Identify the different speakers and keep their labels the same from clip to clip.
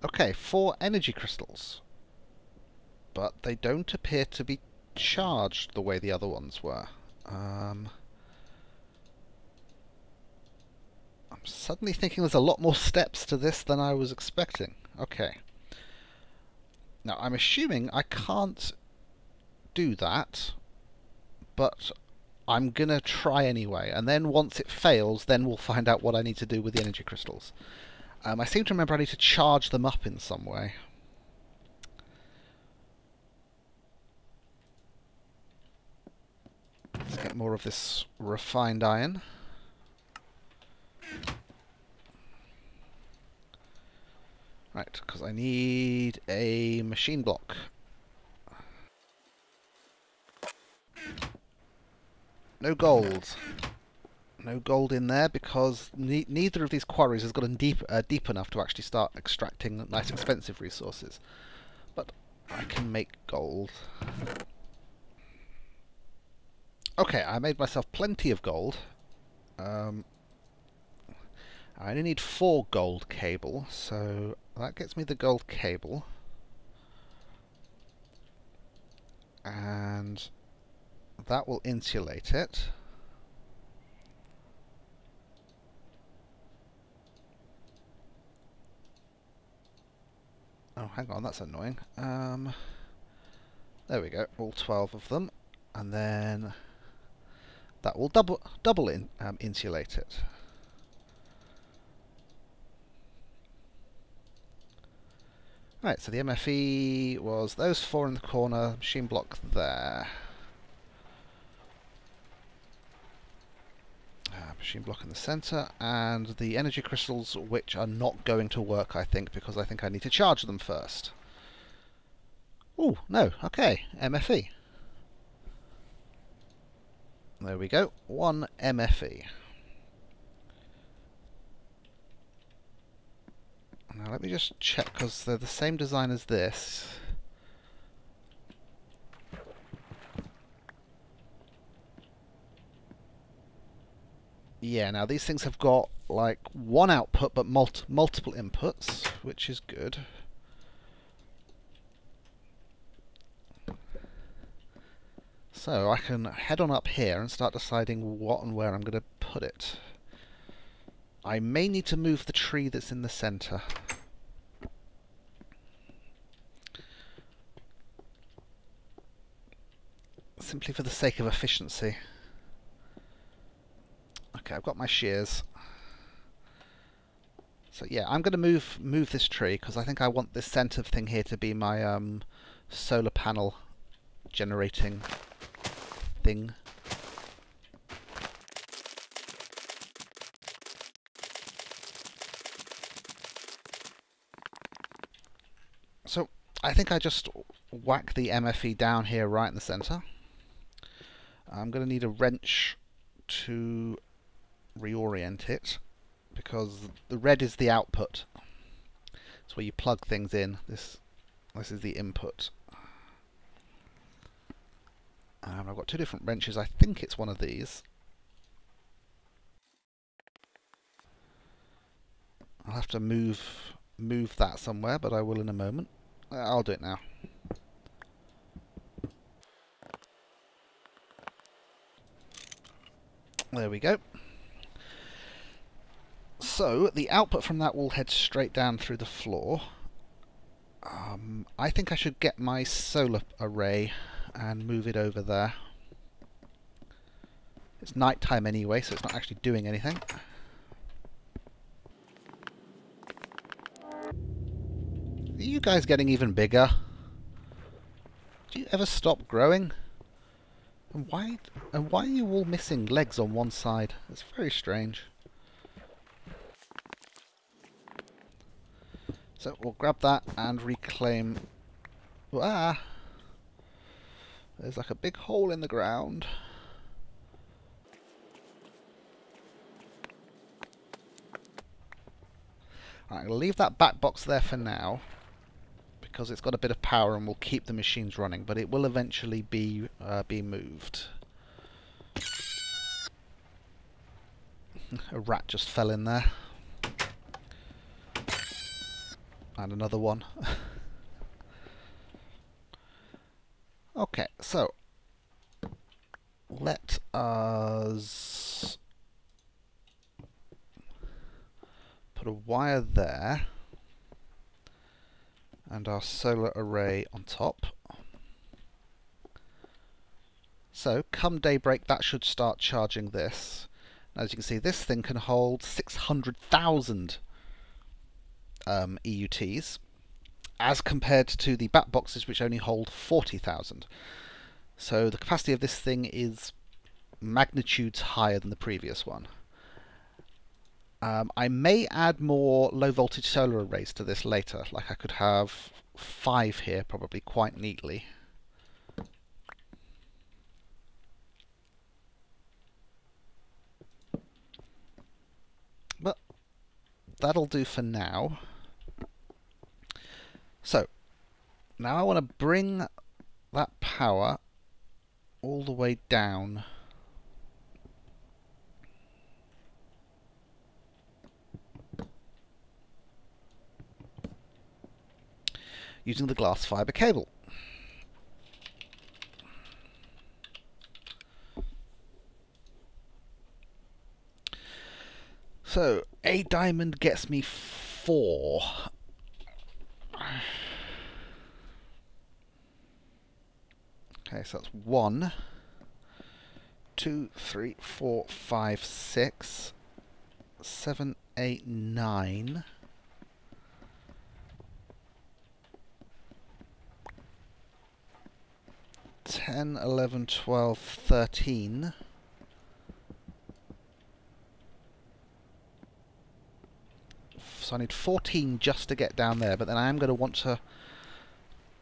Speaker 1: Okay, 4 energy crystals. But they don't appear to be charged the way the other ones were. I'm suddenly thinking there's a lot more steps to this than I was expecting. Okay. Now, I'm assuming I can't do that, but I'm going to try anyway. And then once it fails, then we'll find out what I need to do with the energy crystals. I seem to remember I need to charge them up in some way. Let's get more of this refined iron. Right, because I need a machine block. No gold. No gold in there because neither of these quarries has gotten deep enough to actually start extracting nice expensive resources. But I can make gold. Okay, I made myself plenty of gold. I only need 4 gold cable, so that gets me the gold cable. And that will insulate it. Oh, hang on, that's annoying. There we go, all 12 of them. And then that will double insulate it. Right, so the MFE was those 4 in the corner, machine block there. Machine block in the centre, and the energy crystals, which are not going to work, I think, because I think I need to charge them first. Oh, no, okay, MFE. There we go, 1 MFE. Now let me just check, because they're the same design as this. Yeah, now these things have got like 1 output but multiple inputs, which is good. So I can head on up here and start deciding what and where I'm going to put it. I may need to move the tree that's in the centre. Simply for the sake of efficiency. Okay, I've got my shears. So yeah, I'm going to move this tree because I think I want this centre thing here to be my solar panel generating thing. So I think I just whack the MFE down here right in the centre. I'm going to need a wrench to reorient it because the red is the output. It's where you plug things in. This is the input. I've got 2 different wrenches. I think it's one of these. I'll have to move that somewhere, but I will in a moment. I'll do it now. There we go. So the output from that will head straight down through the floor. I think I should get my solar array and move it over there. It's night time anyway, so it's not actually doing anything. Are you guys getting even bigger? Do you ever stop growing? And why are you all missing legs on one side? It's very strange. So we'll grab that and reclaim. Ah! There's like a big hole in the ground. Right, I'm going to leave that back box there for now because it's got a bit of power and will keep the machines running, but it will eventually be moved. A rat just fell in there. And another one. Okay, so let us put a wire there and our solar array on top. So come daybreak, that should start charging this. As you can see, this thing can hold 600,000 EUTs, as compared to the bat boxes, which only hold 40,000. So the capacity of this thing is magnitudes higher than the previous one. I may add more low voltage solar arrays to this later. Like I could have 5 here probably quite neatly. But that'll do for now. So now I want to bring that power all the way down using the glass fibre cable. So a diamond gets me 4. Okay, so that's 1, 2, 3, 4, 5, 6, 7, 8, 9. 10, 11, 12, 13. So I need 14 just to get down there, but then I am going to want to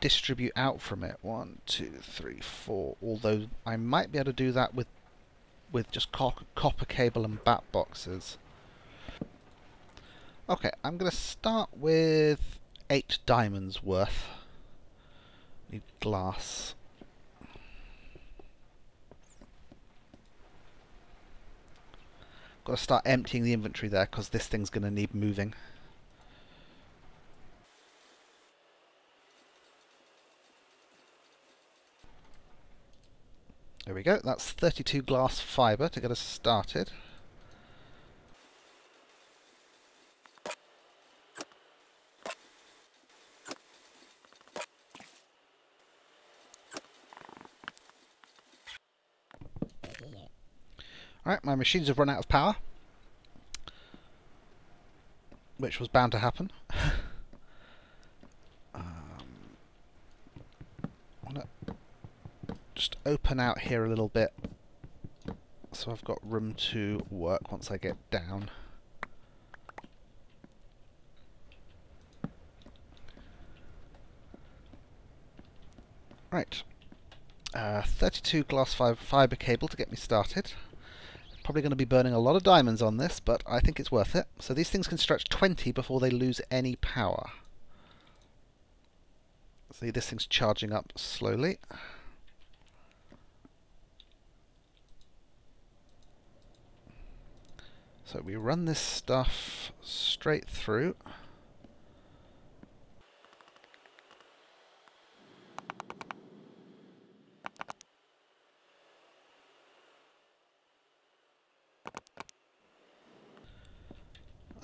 Speaker 1: distribute out from it. 1, 2, 3, 4. Although I might be able to do that with just copper cable and bat boxes. Okay, I'm going to start with 8 diamonds worth. Need glass. Got to start emptying the inventory there because this thing's going to need moving. There we go, that's 32 glass fibre to get us started. Alright, my machines have run out of power, which was bound to happen. I want to just open out here a little bit so I've got room to work once I get down. Right, 32 glass fibre cable to get me started. Probably going to be burning a lot of diamonds on this, but I think it's worth it. So these things can stretch 20 before they lose any power. See, this thing's charging up slowly. So we run this stuff straight through.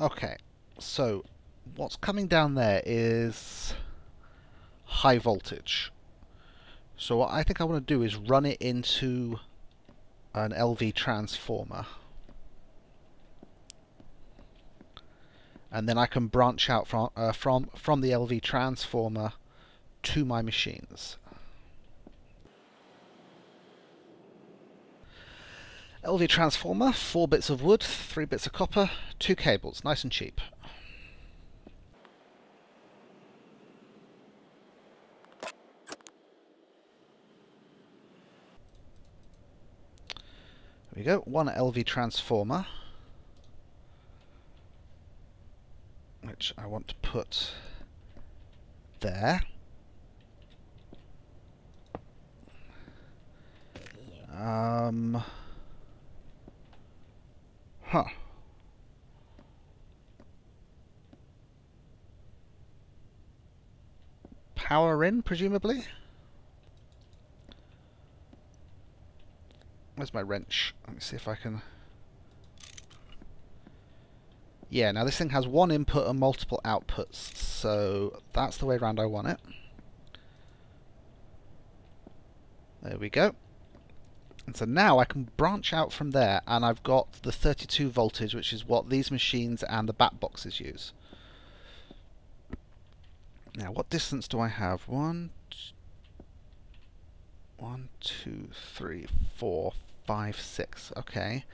Speaker 1: Okay, so what's coming down there is high voltage. So what I think I want to do is run it into an LV transformer. And then I can branch out from the LV transformer to my machines. LV transformer, 4 bits of wood, 3 bits of copper, 2 cables, nice and cheap. There we go, 1 LV transformer, which I want to put there. Huh. power in, presumably. Where's my wrench? Let me see if I can... Yeah, now this thing has one input and multiple outputs, so that's the way around I want it. There we go. And so now I can branch out from there, and I've got the 32 voltage, which is what these machines and the bat boxes use. Now, what distance do I have? 1, 2, 3, 4, 5, 6. Okay.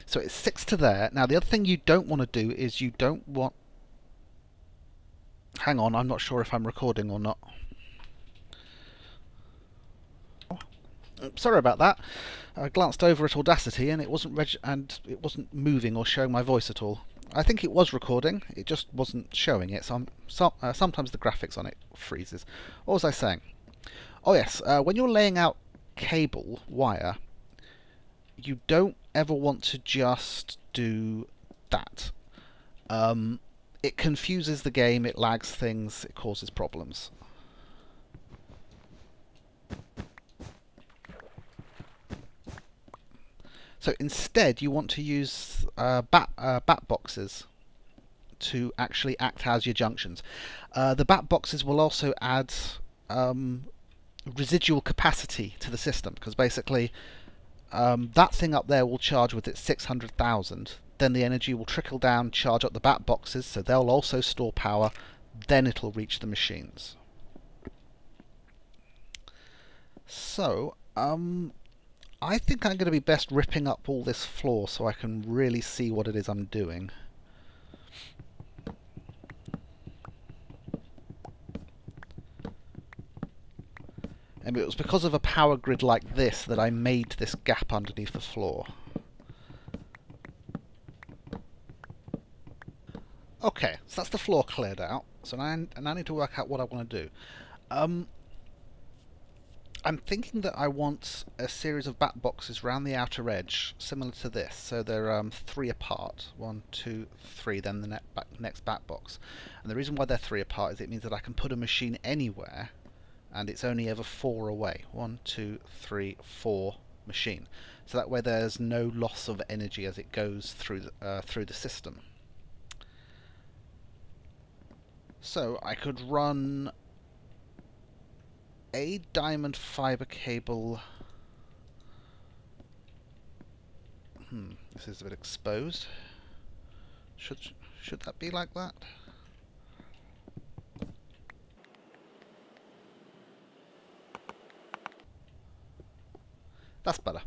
Speaker 1: So it's 6 to there. Now, the other thing you don't want to do is you don't want... Hang on, I'm not sure if I'm recording or not. Sorry about that. I glanced over at Audacity and it wasn't moving or showing my voice at all. I think it was recording, it just wasn't showing it. So sometimes the graphics on it freezes. What was I saying? Oh yes, when you're laying out cable wire, you don't ever want to just do that. It confuses the game, it lags things, it causes problems. So instead, you want to use bat boxes to actually act as your junctions. The bat boxes will also add residual capacity to the system, because basically that thing up there will charge with its 600,000. Then the energy will trickle down, charge up the bat boxes, so they'll also store power. Then it'll reach the machines. So, I think I'm going to be best ripping up all this floor so I can really see what it is I'm doing. And it was because of a power grid like this that I made this gap underneath the floor. Okay, so that's the floor cleared out. So now I need to work out what I want to do. I'm thinking that I want a series of bat boxes around the outer edge, similar to this. So they're 3 apart. 1, 2, 3, then the next bat box. And the reason why they're 3 apart is it means that I can put a machine anywhere, and it's only ever 4 away. 1, 2, 3, 4 machine. So that way there's no loss of energy as it goes through the system. So I could run a diamond fiber cable. This is a bit exposed. Should that be like that? That's better.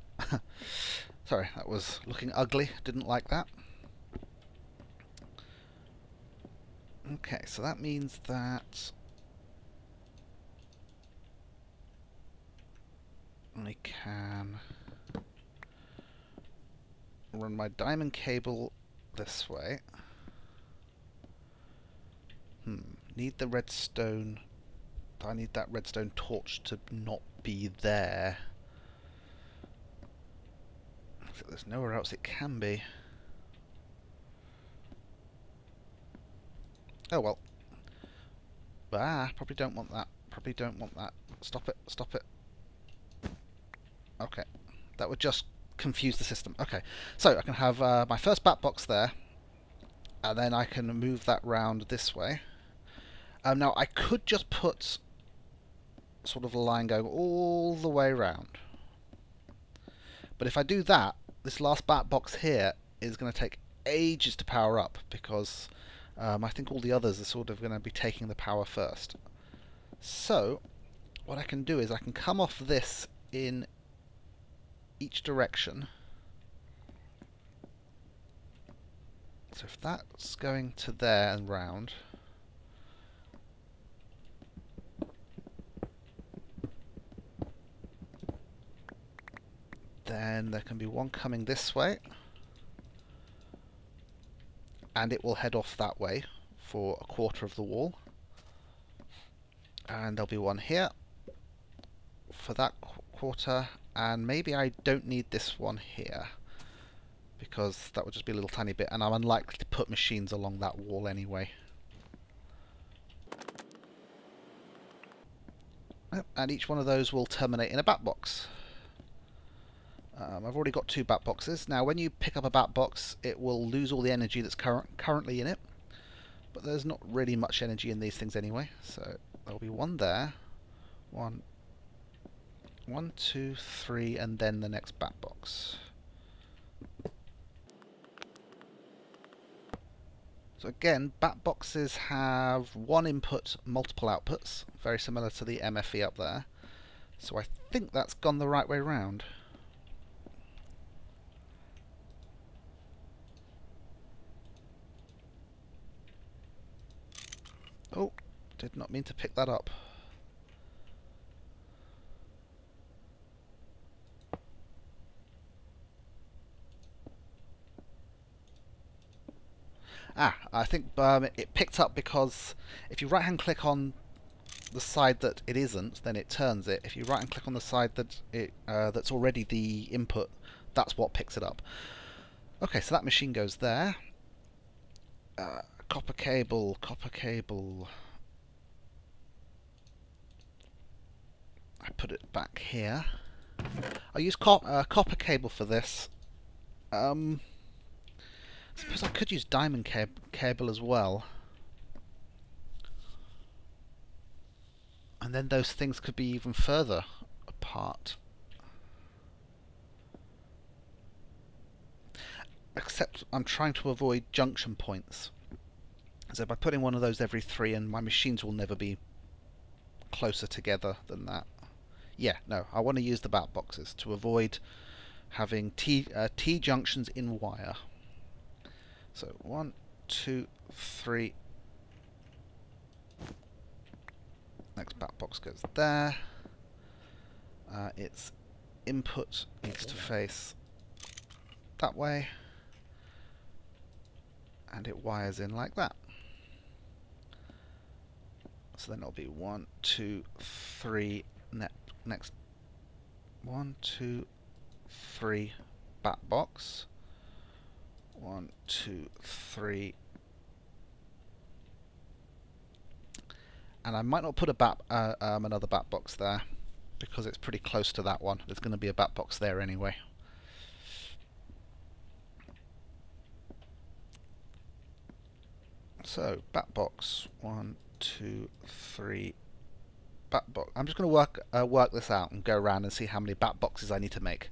Speaker 1: Sorry, that was looking ugly. Didn't like that. Okay, so that means that I can run my diamond cable this way. Need the redstone. I need that redstone torch to not be there. So there's nowhere else it can be. Oh well. Probably don't want that. Probably don't want that. Stop it. Stop it. Okay. That would just confuse the system. Okay. So I can have my first bat box there. And then I can move that round this way. Now I could just put sort of a line going all the way around. But if I do that, this last bat box here is going to take ages to power up, because I think all the others are sort of going to be taking the power first. So what I can do is I can come off this in each direction. So if that's going to there and round, then there can be one coming this way, and it will head off that way for a quarter of the wall, and there'll be one here for that quarter, and maybe I don't need this one here because that would just be a little tiny bit, and I'm unlikely to put machines along that wall anyway. And each one of those will terminate in a bat box. I've already got 2 bat boxes. Now when you pick up a bat box, it will lose all the energy that's currently in it, but there's not really much energy in these things anyway, so there'll be one there, one, 2, 3, and then the next bat box. So again, bat boxes have one input, multiple outputs, very similar to the MFE up there, so I think that's gone the right way round. Oh, did not mean to pick that up. I think it picked up because if you right-hand click on the side that it isn't, then it turns it. If you right-hand click on the side that that's already the input, that's what picks it up. Okay, so that machine goes there. Copper cable, copper cable. I put it back here. I use copper cable for this. I suppose I could use diamond cable as well. And then those things could be even further apart. Except I'm trying to avoid junction points. So by putting one of those every 3, and my machines will never be closer together than that. Yeah, no, I want to use the bat boxes to avoid having T junctions in wire. So 1, 2, 3. Next bat box goes there. Its input needs to face that way, and it wires in like that. So then it'll be 1, 2, 3. Next 1, 2, 3 bat box. 1, 2, 3. And I might not put a another bat box there because it's pretty close to that one. There's going to be a bat box there anyway. So bat box 1, 2, 3. Bat box. I'm just going to work this out and go around and see how many bat boxes I need to make.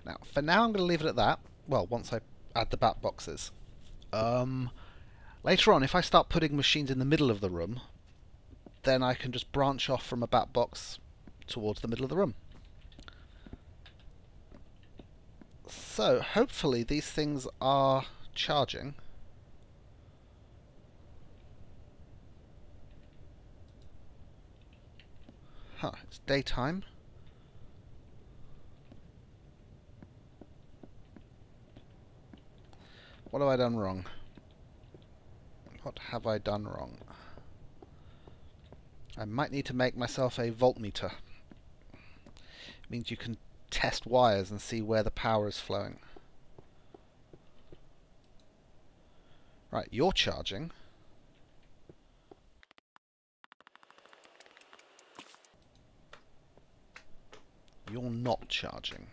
Speaker 1: Now, for now, I'm going to leave it at that. Well, once I add the bat boxes. Later on, if I start putting machines in the middle of the room, then I can just branch off from a bat box towards the middle of the room. So, hopefully these things are charging. Huh, it's daytime. What have I done wrong? What have I done wrong? I might need to make myself a voltmeter. It means you can test wires and see where the power is flowing. Right, you're charging. You're not charging.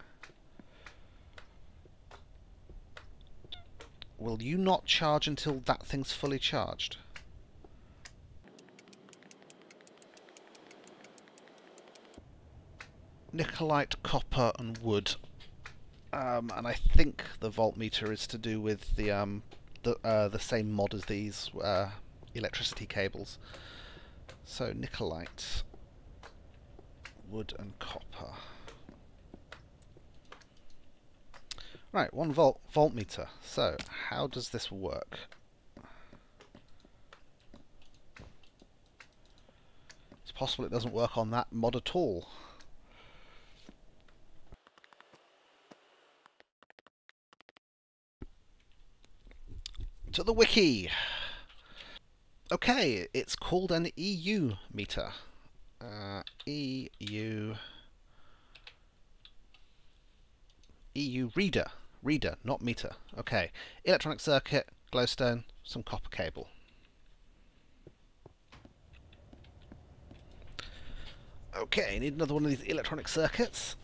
Speaker 1: Will you not charge until that thing's fully charged? Nickelite, copper and wood. And I think the voltmeter is to do with the same mod as these electricity cables. So nickelite, wood and copper. Right, 1 voltmeter. So how does this work? It's possible it doesn't work on that mod at all. To the wiki. Okay, it's called an EU meter. EU reader. Reader, not meter. Okay. Electronic circuit, glowstone, some copper cable. Okay, need another one of these electronic circuits.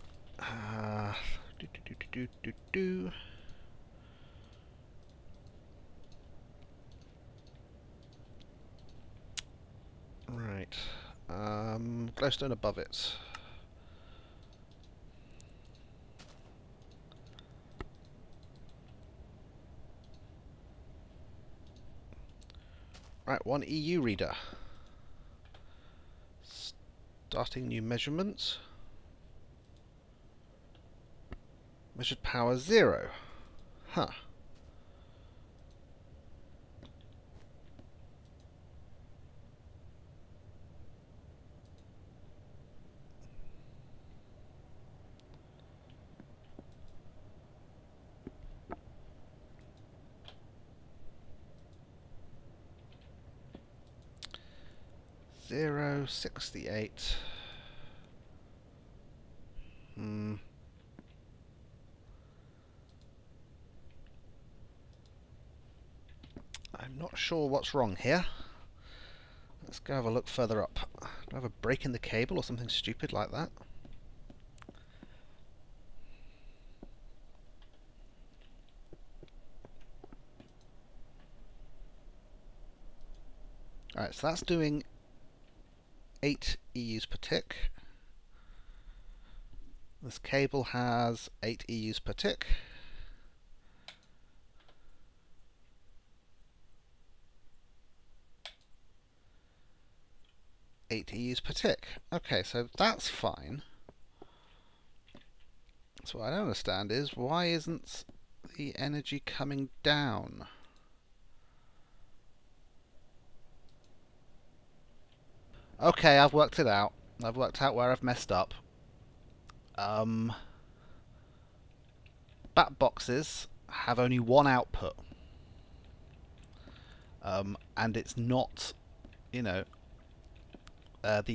Speaker 1: Right. Glowstone above it. Right, one EU reader. Starting new measurements. Measured power 0. Huh. Zero 68. I'm not sure what's wrong here. Let's go have a look further up. Do I have a break in the cable or something stupid like that? Alright, so that's doing 8 EUs per tick. This cable has 8 EUs per tick. EUs per tick. Okay, so that's fine. So what I don't understand is why isn't the energy coming down? Okay, I've worked it out. I've worked out where I've messed up. Bat boxes have only one output. And it's not, you know, bat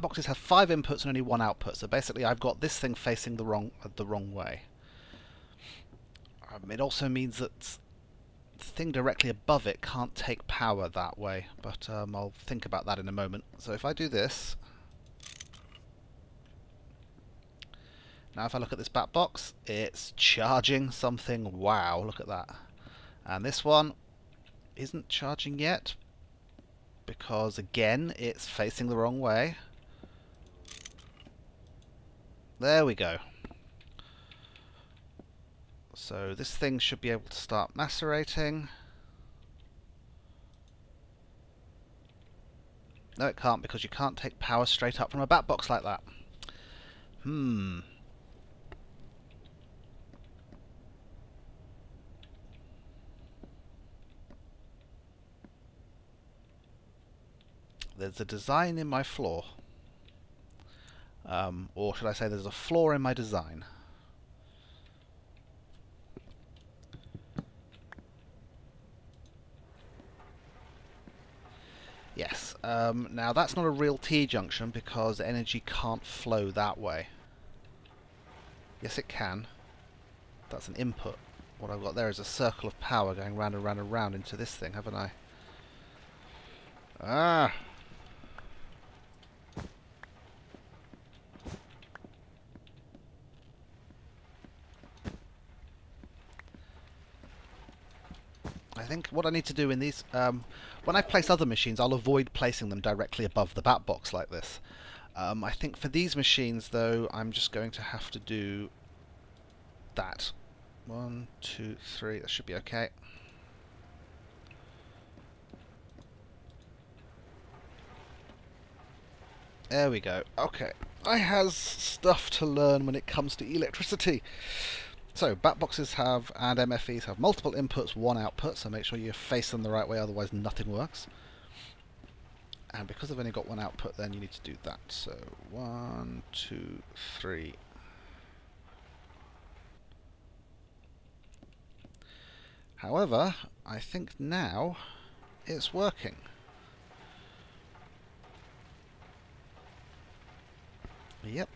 Speaker 1: boxes have 5 inputs and only 1 output. So basically, I've got this thing facing the wrong way. It also means that the thing directly above it can't take power that way, but I'll think about that in a moment. So if I do this, now if I look at this bat box, it's charging something. Wow, look at that. And this one isn't charging yet, because again it's facing the wrong way. There we go. So this thing should be able to start macerating. No, it can't, because you can't take power straight up from a bat box like that. There's a design in my flaw. Or should I say there's a flaw in my design. Yes, now that's not a real T-junction because energy can't flow that way. Yes, it can. That's an input. What I've got there is a circle of power going round and round and round into this thing, haven't I? Ah! I think what I need to do in these, when I place other machines, I'll avoid placing them directly above the bat box like this. I think for these machines, though, I'm just going to have to do that. 1, 2, 3, that should be okay. There we go. Okay, I has stuff to learn when it comes to electricity. So, bat boxes have, and MFEs have multiple inputs, 1 output, so make sure you face them the right way, otherwise nothing works. And because they've only got 1 output, then you need to do that. So, 1, 2, 3. However, I think now it's working. Yep.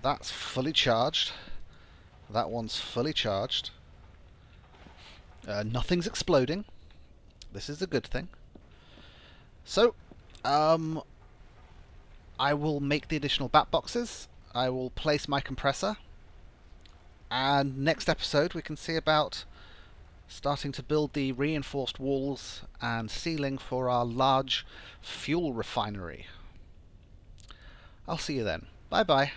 Speaker 1: That's fully charged. That one's fully charged. Nothing's exploding. This is a good thing. So, I will make the additional bat boxes. I will place my compressor. And next episode we can see about starting to build the reinforced walls and ceiling for our large fuel refinery. I'll see you then. Bye bye.